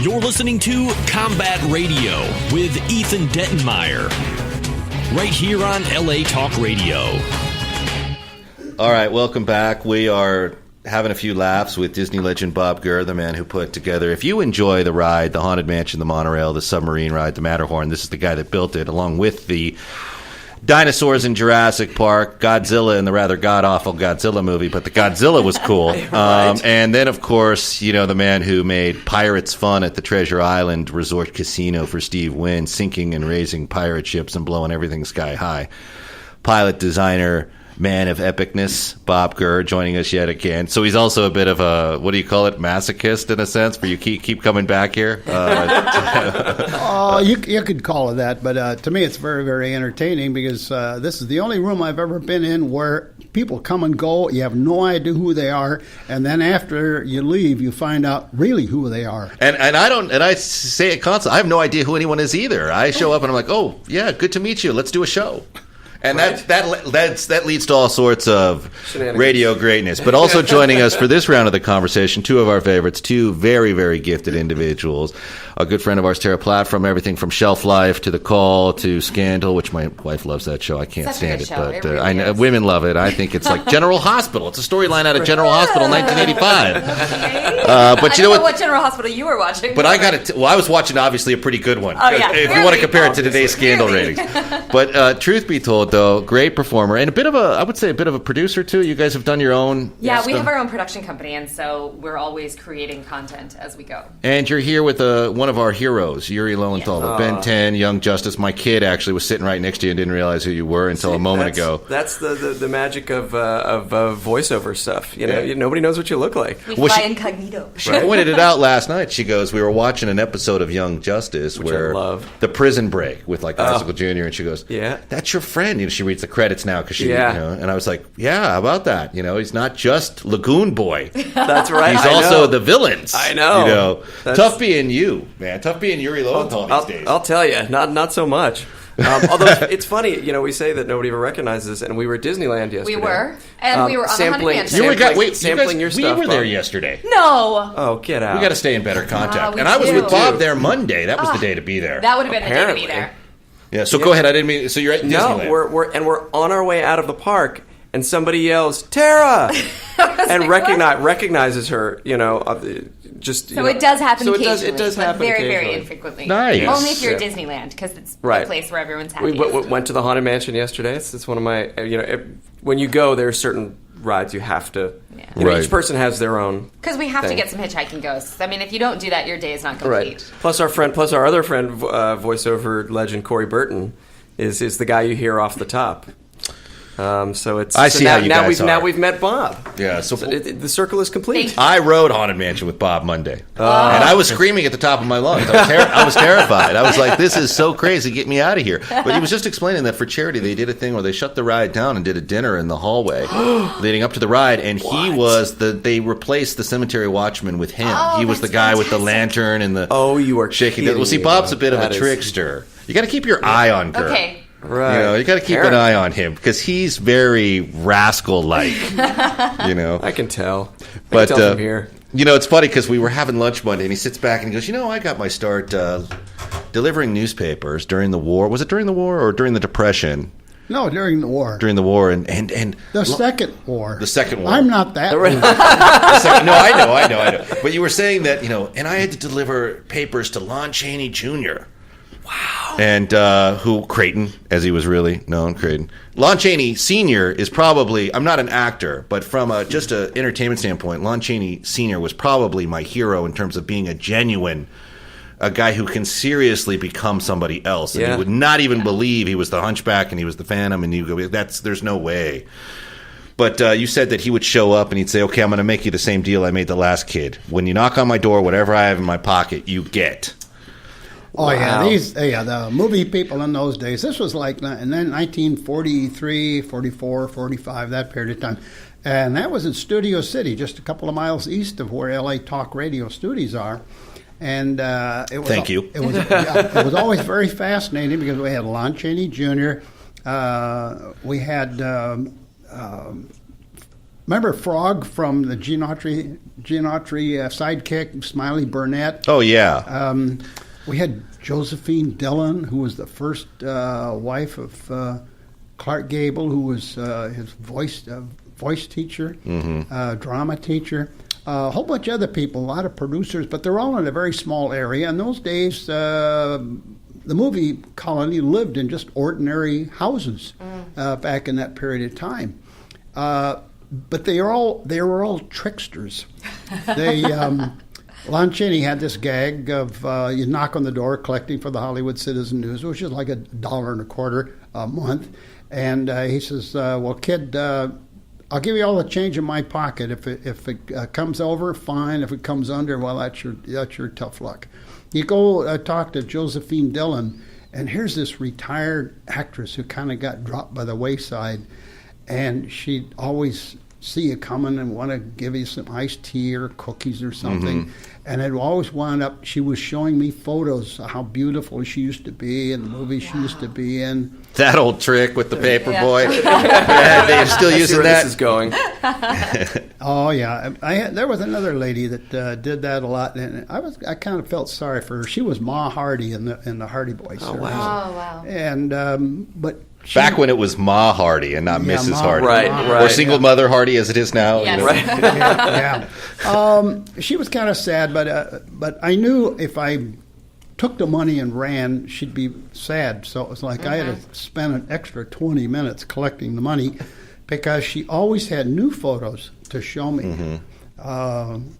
You're listening to Combat Radio with Ethan Dettenmeyer, right here on LA Talk Radio. All right, welcome back. We are having a few laughs with Disney legend Bob Gurr, the man who put together, if you enjoy the ride, the Haunted Mansion, the monorail, the submarine ride, the Matterhorn, this is the guy that built it, along with the dinosaurs in Jurassic Park, Godzilla in the rather god-awful Godzilla movie, but the Godzilla was cool. Right. And then, of course, you know, the man who made Pirates fun at the Treasure Island Resort Casino for Steve Wynn, sinking and raising pirate ships and blowing everything sky high. Pilot, designer, man of epicness, Bob Gurr, joining us yet again. So he's also a bit of a, what do you call it, masochist in a sense, where you keep coming back here? You could call it that, but to me it's very, very entertaining because this is the only room I've ever been in where people come and go, you have no idea who they are, and then after you leave, you find out really who they are. And I say it constantly, I have no idea who anyone is either. I show up and I'm like, oh, yeah, good to meet you, let's do a show. And right. that leads to all sorts of radio greatness. But also joining us for this round of the conversation, two of our favorites, two very, very gifted individuals. A good friend of ours, Platt, from everything from Shelf Life to The Call to Scandal, which my wife loves that show. I can't stand it, but really I know women love it. I think it's like General Hospital. It's a storyline out of General Hospital, 1985. But you know what General Hospital you were watching? But I got it. Well, I was watching obviously a pretty good one. Oh yeah, if you want to compare it to today's Scandal ratings. But truth be told, though, great performer and I would say a bit of a producer too. You guys have done your own. Yeah, we have our own production company, and so we're always creating content as we go. And you're here with one of our heroes, Yuri Lownethal, of Ben 10, Young Justice. My kid actually was sitting right next to you and didn't realize who you were until a moment ago. That's the magic of voiceover stuff. You know, nobody knows what you look like. We fly incognito. She pointed it out last night. She goes, we were watching an episode of Young Justice where the prison break with like Icicle Jr. and she goes, yeah, that's your friend. You know, she reads the credits now because she, you know, and I was like, yeah, how about that? You know, he's not just Lagoon Boy. That's right. He's also the villains. I know. You know, tough being you, man. Tough being Yuri Lowenthal these days. I'll tell you, not so much. Although it's funny, you know, we say that nobody ever recognizes, and we were at Disneyland yesterday. We were, and we were on sampling, the Haunted Mansion. Sampling your stuff. We were there yesterday. No. Oh, get out. We got to stay in better contact. And I was with Bob there Monday. That was the day to be there. That would have been the day to be there. Yeah. So go ahead. I didn't mean. So you're at Disneyland. No, we're on our way out of the park. And somebody yells, "Tara!" and recognizes her. You know, it does happen occasionally. It does happen very, occasionally. very infrequently. Nice. Only if you're at Disneyland, because it's the place where everyone's happy. We went to the Haunted Mansion yesterday. It's one of my. You know, when you go, there are certain rides you have to. Yeah. You know, each person has their own. Because we have to get some hitchhiking ghosts. I mean, if you don't do that, your day is not complete. Right. Plus our other friend, voiceover legend Corey Burton, is the guy you hear off the top. So it's. I see how you guys are. Now we've met Bob. Yeah, so the circle is complete. I rode Haunted Mansion with Bob Monday, and I was screaming at the top of my lungs. I was terrified. I was like, "This is so crazy! Get me out of here!" But he was just explaining that for charity, they did a thing where they shut the ride down and did a dinner in the hallway leading up to the ride, and he was they replaced the cemetery watchman with him. He was the guy with the lantern and the. Oh, you are shaking. Well, see, Bob's a bit of a trickster. You got to keep your eye on Gurr. Okay. Right. You know, you got to keep an eye on him because he's very rascal-like. You know, I can tell. But from here. You know, it's funny because we were having lunch Monday, and he sits back and he goes, "You know, I got my start delivering newspapers during the war. Was it during the war or during the Depression?" No, during the war. During the war, and the second war. The second war. I'm not that old. No, I know. But you were saying that, you know, and I had to deliver papers to Lon Chaney Jr. Wow. And who, Creighton, as he was really known, Creighton. Lon Chaney Sr. is probably, I'm not an actor, but from just an entertainment standpoint, Lon Chaney Sr. was probably my hero in terms of being a guy who can seriously become somebody else. And you would not even believe he was the Hunchback and he was the Phantom, and you go, there's no way. But you said that he would show up and he'd say, "Okay, I'm going to make you the same deal I made the last kid. When you knock on my door, whatever I have in my pocket, you get." Oh, wow. The movie people in those days, this was like in 1943, 44, 45, that period of time. And that was in Studio City, just a couple of miles east of where LA Talk Radio studios are. And it was Thank you. It was always very fascinating because we had Lon Chaney Jr., we had Remember Frog from the Gene Autry sidekick, Smiley Burnett? Oh, yeah. We had Josephine Dillon, who was the first wife of Clark Gable, who was his voice teacher, drama teacher. A whole bunch of other people, a lot of producers, but they're all in a very small area. In those days, the movie colony lived in just ordinary houses back in that period of time. But they were all tricksters. Lon Chaney had this gag of you knock on the door collecting for the Hollywood Citizen News, which is like $1.25 a month, and he says, "Well, kid, I'll give you all the change in my pocket. If it comes over, fine. If it comes under, well, that's your tough luck." You go talk to Josephine Dillon, and here's this retired actress who kind of got dropped by the wayside, and she'd always see you coming and want to give you some iced tea or cookies or something. And it always wound up, she was showing me photos of how beautiful she used to be and the movies she used to be in. That old trick with the paper boy. Yeah, they're still using that. This is going. Oh yeah, there was another lady that did that a lot, and I kind of felt sorry for her. She was Ma Hardy in the Hardy Boys. Oh series. wow! Oh wow! And but back when it was Ma Hardy and not Mrs. Hardy, Right. or single mother Hardy as it is now. Yes. You know? yeah. She was kind of sad, but I knew if I took the money and ran, she'd be sad. So it was like I had to spend an extra 20 minutes collecting the money because she always had new photos to show me.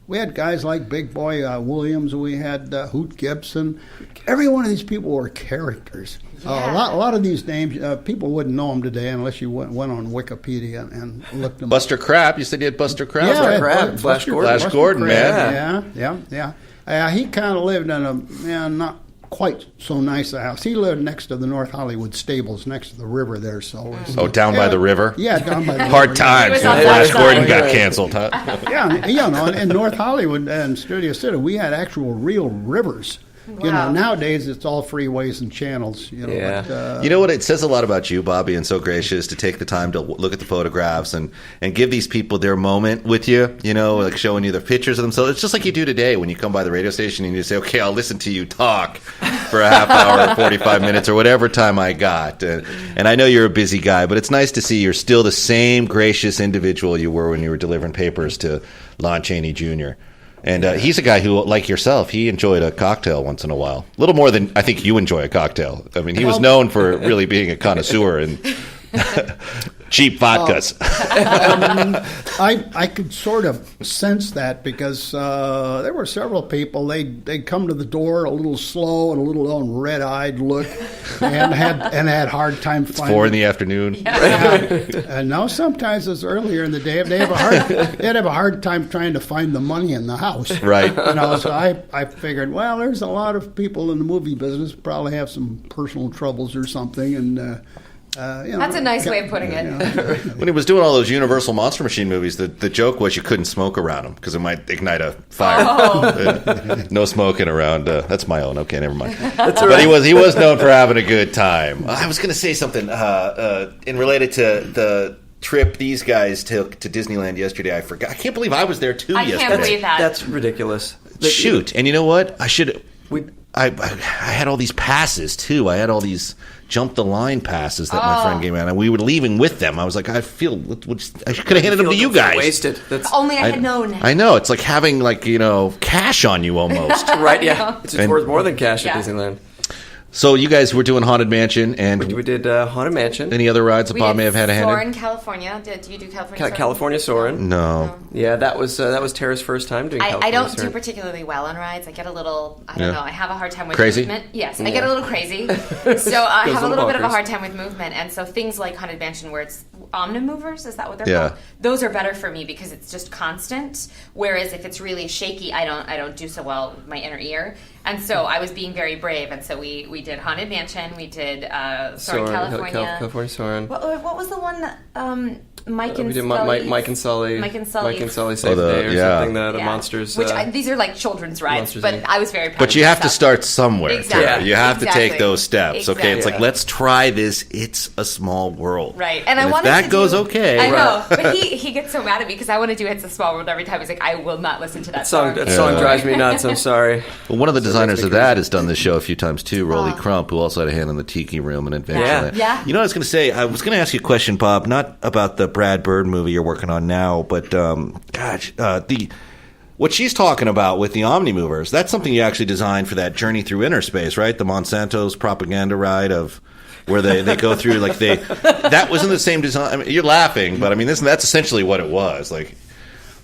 We had guys like Big Boy Williams. We had Hoot Gibson. Every one of these people were characters. A lot of these names, people wouldn't know them today unless you went on Wikipedia and looked them up. Buster Crab. You said you had Buster Crab. Yeah, Buster Crab, Flash Gordon. Flash Gordon, man. Yeah. He kind of lived in a not quite so nice a house. He lived next to the North Hollywood stables, next to the river there. So Down by the river? Yeah, down by the river. Hard times when on Flash that Gordon side. got canceled, huh? Yeah, in North Hollywood and Studio City, we had actual real rivers. You know, Wow. nowadays it's all freeways and channels. You know, Yeah. but, You know what? It says a lot about you, Bobby, and so gracious to take the time to look at the photographs and give these people their moment with you, you know, like showing you the pictures of themselves. It's just like you do today when you come by the radio station and you say, okay, I'll listen to you talk for a half hour or 45 minutes or whatever time I got. And I know you're a busy guy, but it's nice to see you're still the same gracious individual you were when you were delivering papers to Lon Chaney Jr. And he's a guy who, like yourself, he enjoyed a cocktail once in a while. A little more than I think you enjoy a cocktail. I mean, he was known for really being a connoisseur and cheap vodkas. I could sort of sense that because there were several people. They'd come to the door a little slow and a little on red-eyed look, and had hard time finding. 4 in the afternoon. And now sometimes it's earlier in the day. They'd have a hard time trying to find the money in the house. Right. You know, so I figured, well, there's a lot of people in the movie business probably have some personal troubles or something, and. That's a nice way of putting it. When he was doing all those Universal Monster Machine movies, the joke was you couldn't smoke around him because it might ignite a fire. No smoking around. That's my own. Okay, never mind. But he was known for having a good time. I was going to say something in related to the trip these guys took to Disneyland yesterday. I forgot. I can't believe I was there too I yesterday. can't believe that. That's ridiculous. Shoot. And you know what? I had all these passes too. I had all these jump the line passes that my friend gave me, and we were leaving with them. I was like, I could have handed them to you guys. Wasted. That's Only I had known. I know. It's like having cash on you almost. right. Yeah, it's worth more than cash at Yeah. Disneyland. So you guys were doing Haunted Mansion, and We did Haunted Mansion. any other rides that We Bob did may have had a hand Soarin', in? California. Did you do California? Soarin'? California Soarin'. No. Yeah, that was Tara's first time doing I California don't do Soarin'. particularly well on rides. I get a little, I don't know, I have a hard time with Crazy? movement. Yes, I get a little crazy. So I Goes have a a little little bit of a bonkers. hard time with movement. And so things like Haunted Mansion where it's omnimovers, is that what they're Yeah. called? Those are better for me because it's just constant. Whereas if it's really shaky, I don't do so well with my inner ear. And so I was being very brave. And so we did Haunted Mansion. We did Soarin', California. California Soarin'. What was the one that Mike and We did Sully's- Mike and Sully. Mike and Sully. Mike and Sully Save the- the Day or yeah. something. The Yeah. monsters. Which these are like children's rides, Monsters, but Inc. I was very proud But of you have to myself. start somewhere. Exactly. Tara. You have to take Exactly. those steps. Okay, it's like Exactly. let's try this. It's a small world. Right. And I if wanted that goes okay. I know, but he gets so mad at me because I want to do It's a Small World every time. He's like, I will not listen to that song. That song drives me nuts. I'm sorry. Well, one of the designers of that has done this show a few times too, Rolly Crump, who also had a hand in the Tiki Room and Adventureland. Yeah. You know what I was going to say? I was going to ask you a question, Bob, not about the Brad Bird movie you're working on now, but what she's talking about with the Omnimovers, that's something you actually designed for that Journey Through Inner Space, right? The Monsanto's propaganda ride of where they go through, like that wasn't the same design. I mean, you're laughing, but I mean, that's essentially what it was. Like,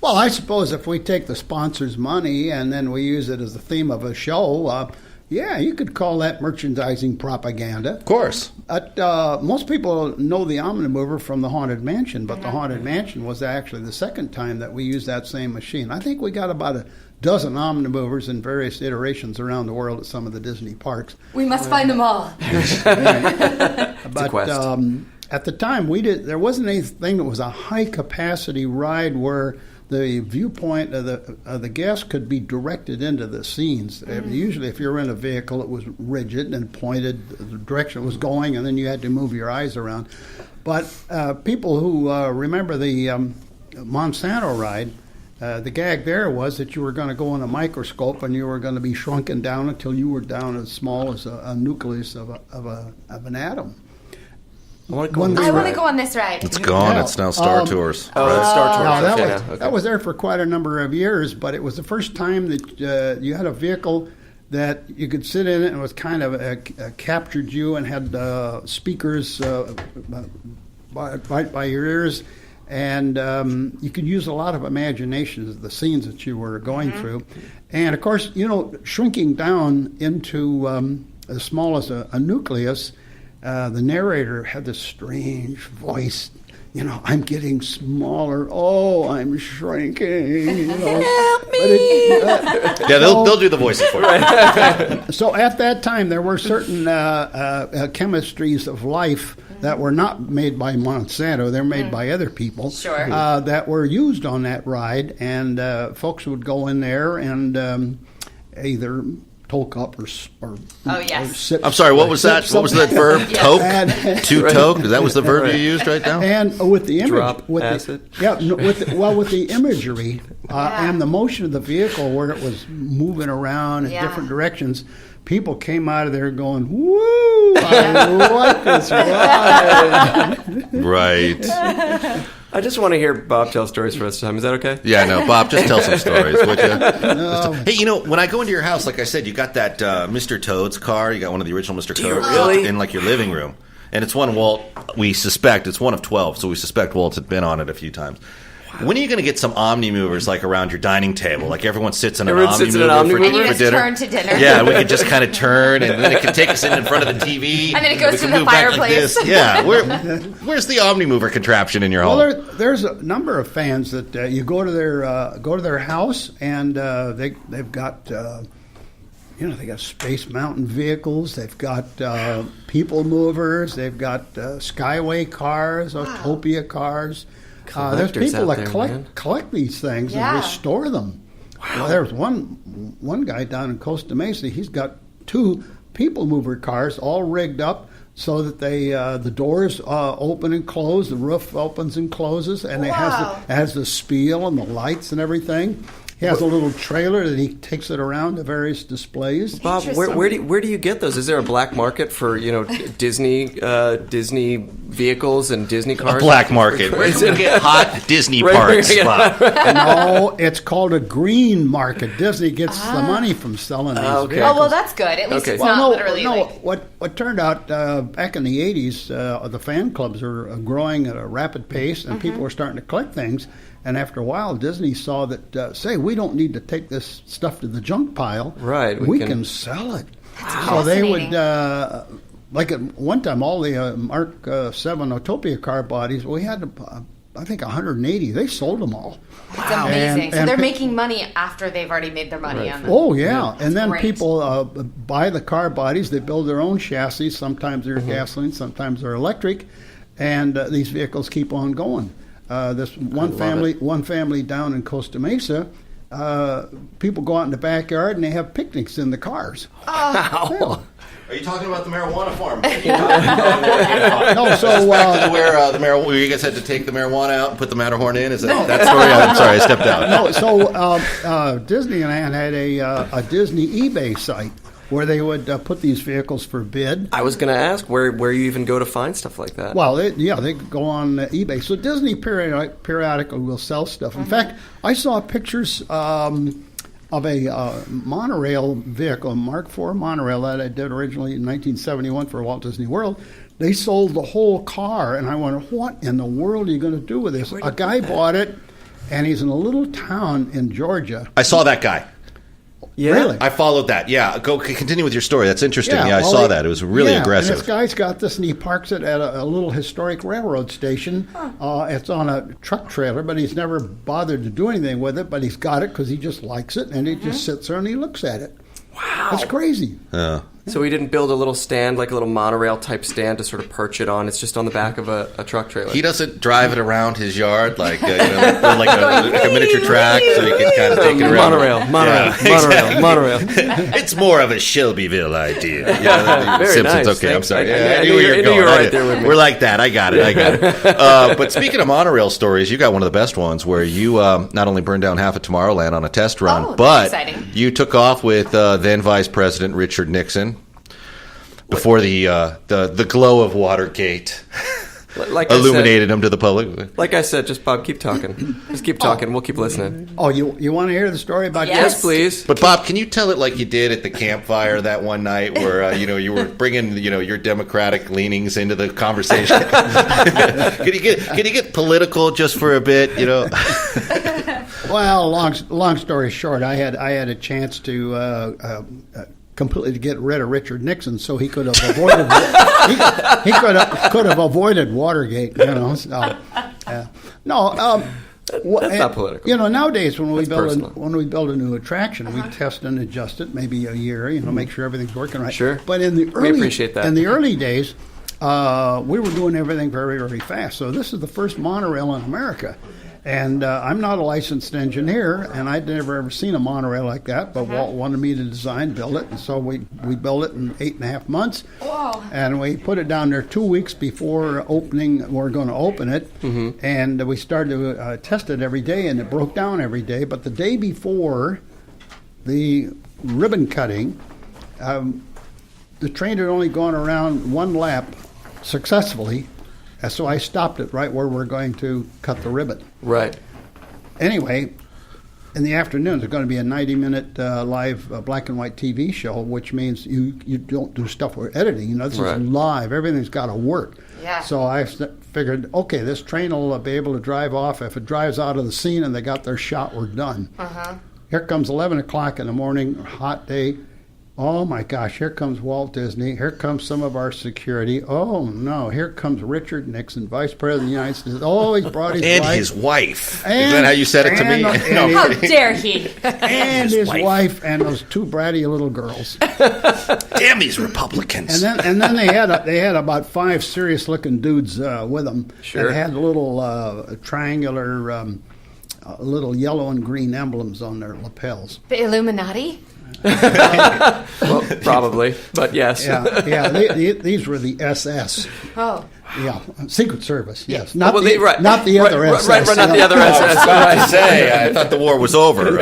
well, I suppose if we take the sponsor's money and then we use it as the theme of a show, you could call that merchandising propaganda. Of course. Most people know the Omnimover from the Haunted Mansion, but the Haunted Mansion was actually the second time that we used that same machine. I think we got about a dozen Omnimovers in various iterations around the world at some of the Disney parks. We must find them all. But at the time, there wasn't anything that was a high-capacity ride where the viewpoint of the guest could be directed into the scenes. Usually, if you're in a vehicle, it was rigid and pointed the direction it was going, and then you had to move your eyes around. But people who remember the Monsanto ride, the gag there was that you were going to go in a microscope and you were going to be shrunken down until you were down as small as a nucleus of an atom. I want to go on this ride. It's gone. It's now Star Tours. Star Tours. That was there for quite a number of years, but it was the first time that you had a vehicle that you could sit in it and it was kind of captured you and had speakers right by your ears. And you could use a lot of imagination as the scenes that you were going through. And, of course, shrinking down into as small as a nucleus, the narrator had this strange voice. I'm getting smaller. Oh, I'm shrinking. Help me! They'll do the voices for you. So at that time, there were certain chemistries of life that were not made by Monsanto. They're made by other people. Sure. That were used on that ride, and folks would go in there and either toke up or sip. I'm sorry, what was that? What was that verb? Toke? To toke? That was the verb you used right now? And with the image, drop acid. With the imagery and the motion of the vehicle where it was moving around in different directions, people came out of there going, "Woo! I like this ride." Right. I just want to hear Bob tell stories for us time. Is that okay? Yeah, no, Bob, just tell some stories, would you? No. Hey, when I go into your house, like I said, you got that Mr. Toad's car. You got one of the original Mr. Toads really? in like your living room. And it's one Walt, we suspect, it's one of 12, so we suspect Walt had been on it a few times. Wow. When are you going to get some Omnimovers like around your dining table? Like everyone sits in an Omnimover for dinner? Turn to dinner. Yeah, we could just kind of turn, and then it can take us in front of the TV. And then it goes to the fireplace. Like yeah, where's the Omnimover contraption in your home? Well, there's a number of fans that you go to their house, and they've got they got Space Mountain vehicles, they've got people movers, they've got Skyway cars, Autopia cars. There's people that collect these things and restore them. Wow. Well, there's one guy down in Costa Mesa. He's got 2 people mover cars all rigged up so that the doors open and close, the roof opens and closes, and it has the spiel and the lights and everything. He has a little trailer that he takes it around to various displays. Bob, where do you get those? Is there a black market for Disney vehicles and Disney cars? A black market. Where can we get hot Disney parts? No, it's called a green market. Disney gets the money from selling these vehicles. Oh, well, that's good. At least it's not literally. What turned out back in the 80s, the fan clubs are growing at a rapid pace, and people were starting to collect things. And after a while, Disney saw that, we don't need to take this stuff to the junk pile. Right. We can sell it. That's so they would, like at one time, all the Mark 7 Autopia car bodies, we had, I think, 180. They sold them all. That's amazing. So they're making money after they've already made their money on them. Oh, yeah. And then people buy the car bodies. They build their own chassis. Sometimes they're gasoline, sometimes they're electric. And these vehicles keep on going. This one family down in Costa Mesa, people go out in the backyard and they have picnics in the cars. Oh. Are you talking about the marijuana farm? No, so where the marijuana, where you guys had to take the marijuana out and put the Matterhorn in? Is that story? I'm sorry, I stepped out. no, so Disneyland had a Disney eBay site where they would put these vehicles for bid. I was going to ask where you even go to find stuff like that. Well, they go on eBay. So Disney periodically will sell stuff. In fact, I saw pictures of a monorail vehicle, a Mark IV monorail that I did originally in 1971 for Walt Disney World. They sold the whole car, and I wondered, what in the world are you going to do with this? A guy bought it, and he's in a little town in Georgia. I saw that guy. Yeah. Really? I folled that. Yeah, go continue with your story. That's interesting. Yeah, I saw that. It was really aggressive. And this guy's got this, and he parks it at a little historic railroad station. It's on a truck trailer, but he's never bothered to do anything with it. But he's got it because he just likes it, and he just sits there and he looks at it. Wow, that's crazy. So he didn't build a little stand, like a little monorail type stand to sort of perch it on. It's just on the back of a truck trailer. He doesn't drive it around his yard like like a miniature track, so he can kind of take it around. Monorail. It's more of a Shelbyville idea. Very Simpsons. nice. Okay, I'm sorry. I knew you were right there with me. We're like that. I got it. But speaking of monorail stories, you got one of the best ones where you not only burned down half of Tomorrowland on a test run, but you took off with then Vice President Richard Nixon. Before the glow of Watergate illuminated him to the public. Like I said, just Bob, keep talking. Just keep talking. We'll keep listening. Oh, you want to hear the story about Yes, please. But Bob, can you tell it like you did at the campfire that one night, where you were bringing your Democratic leanings into the conversation? Can you get political just for a bit? Well, long story short, I had a chance to. Completely to get rid of Richard Nixon, so he could have avoided he could have avoided Watergate. So, no, that's not political. Nowadays when we build a new attraction, we test and adjust it maybe a year. Make sure everything's working right. Sure. But in the we appreciate that. In the early days, we were doing everything very, very fast. So this is the first monorail in America. And I'm not a licensed engineer, and I'd never ever seen a monorail like that. But Walt wanted me to build it, and so we built it in 8.5 months. Whoa. And we put it down there 2 weeks before opening. We're going to open it, and we started to test it every day, and it broke down every day. But the day before the ribbon cutting, the train had only gone around one lap successfully. So I stopped it right where we're going to cut the ribbon. Right. Anyway, in the afternoon, there's going to be a 90-minute live black and white TV show, which means you don't do stuff with editing. This is live. Everything's got to work. Yeah. So I figured, okay, this train will be able to drive off. If it drives out of the scene and they got their shot, we're done. Here comes 11 o'clock in the morning, hot day. Oh, my gosh, here comes Walt Disney. Here comes some of our security. Oh, no, here comes Richard Nixon, Vice President of the United States. Oh, he's brought his wife. And his wife. Is that how you said it to me? How dare he? And his wife and those two bratty little girls. Damn these Republicans. And then they had about 5 serious-looking dudes with them. Sure. And had little triangular, little yellow and green emblems on their lapels. The Illuminati? Well, probably, but yes. These were the SS. Oh. Yeah, Secret Service, yes. Not the other SS. Not the other SS. I was about to say, I thought the war was over.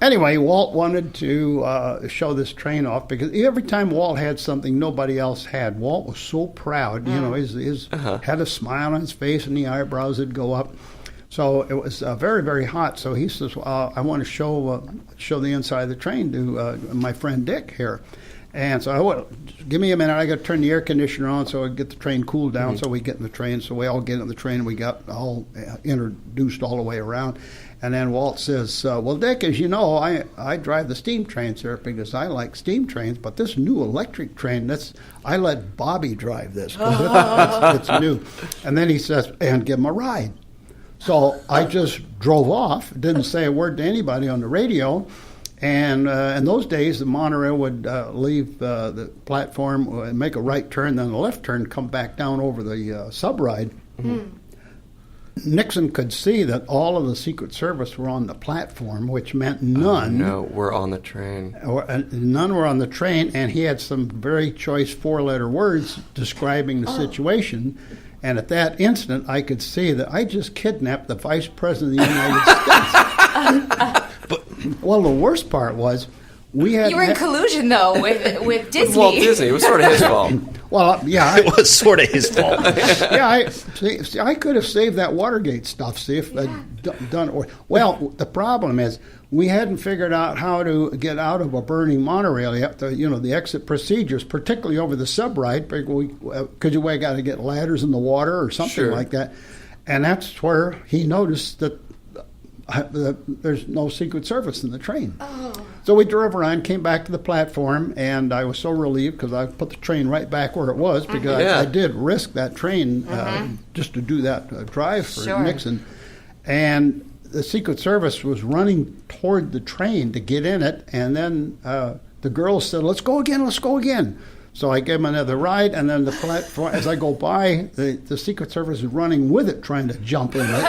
Anyway, Walt wanted to show this train off because every time Walt had something nobody else had, Walt was so proud. His had a smile on his face and the eyebrows would go up. So it was very, very hot. So he says, I want to show the inside of the train to my friend Dick here. And so I went, give me a minute. I got to turn the air conditioner on so I get the train cooled down. So we get in the train. So we all get in the train and we got all introduced all the way around. And then Walt says, well, Dick, as you know, I drive the steam trains here because I like steam trains. But this new electric train, I let Bobby drive this because it's new. And then he says, and give him a ride. So I just drove off, didn't say a word to anybody on the radio, and in those days the monorail would leave the platform, make a right turn, then a left turn, come back down over the subride. Nixon could see that all of the Secret Service were on the platform, which meant none. Were on the train. None were on the train, and he had some very choice four-letter words describing the situation. And at that instant, I could see that I just kidnapped the Vice President of the United States. Well, the worst part was we had... You were in collusion, though, with Disney. Walt Disney. It was sort of his fault. Well, yeah. It was sort of his fault. Yeah, I could have saved that Watergate stuff, see if I'd done it. Well, the problem is we hadn't figured out how to get out of a burning monorail yet, the exit procedures, particularly over the subride, because you got to get ladders in the water or something like that. And that's where he noticed that there's no Secret Service in the train. Oh. So we drove around, came back to the platform, and I was so relieved because I put the train right back where it was because I did risk that train just to do that drive for Nixon. And the Secret Service was running toward the train to get in it, and then the girls said, let's go again. So I gave them another ride, and then the platform, as I go by, the Secret Service is running with it, trying to jump in it.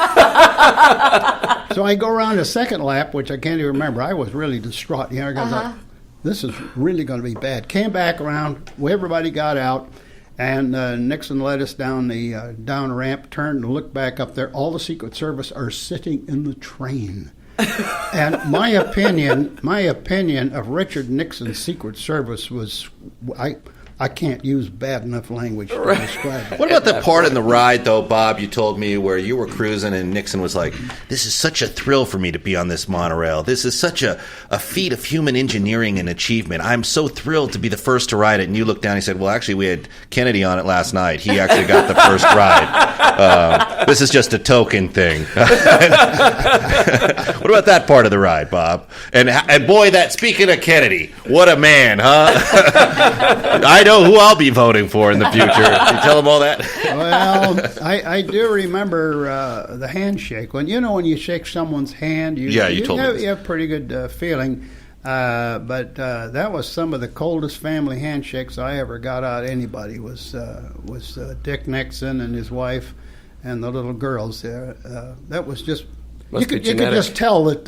So I go around a second lap, which I can't even remember. I was really distraught. Because this is really going to be bad. Came back around, everybody got out, and Nixon led us down the down ramp, turned and looked back up there. All the Secret Service are sitting in the train. And my opinion of Richard Nixon's Secret Service was, I can't use bad enough language to describe it. What about the part in the ride, though, Bob, you told me where you were cruising and Nixon was like, this is such a thrill for me to be on this monorail. This is such a feat of human engineering and achievement. I'm so thrilled to be the first to ride it. And you looked down and he said, well, actually, we had Kennedy on it last night. He actually got the first ride. This is just a token thing. What about that part of the ride, Bob? And boy, speaking of Kennedy, what a man, huh? I know who I'll be voting for in the future. Can you tell them all that? Well, I do remember the handshake. When you shake someone's hand, you have pretty good feeling. But that was some of the coldest family handshakes I ever got out of anybody. Was Dick Nixon and his wife and the little girls there. That was just you could just tell that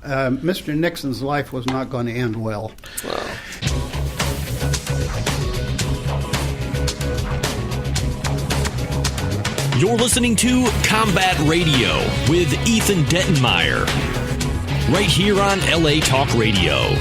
Mr. Nixon's life was not going to end well. Wow. You're listening to Combat Radio with Ethan Dettenmeyer, right here on LA Talk Radio.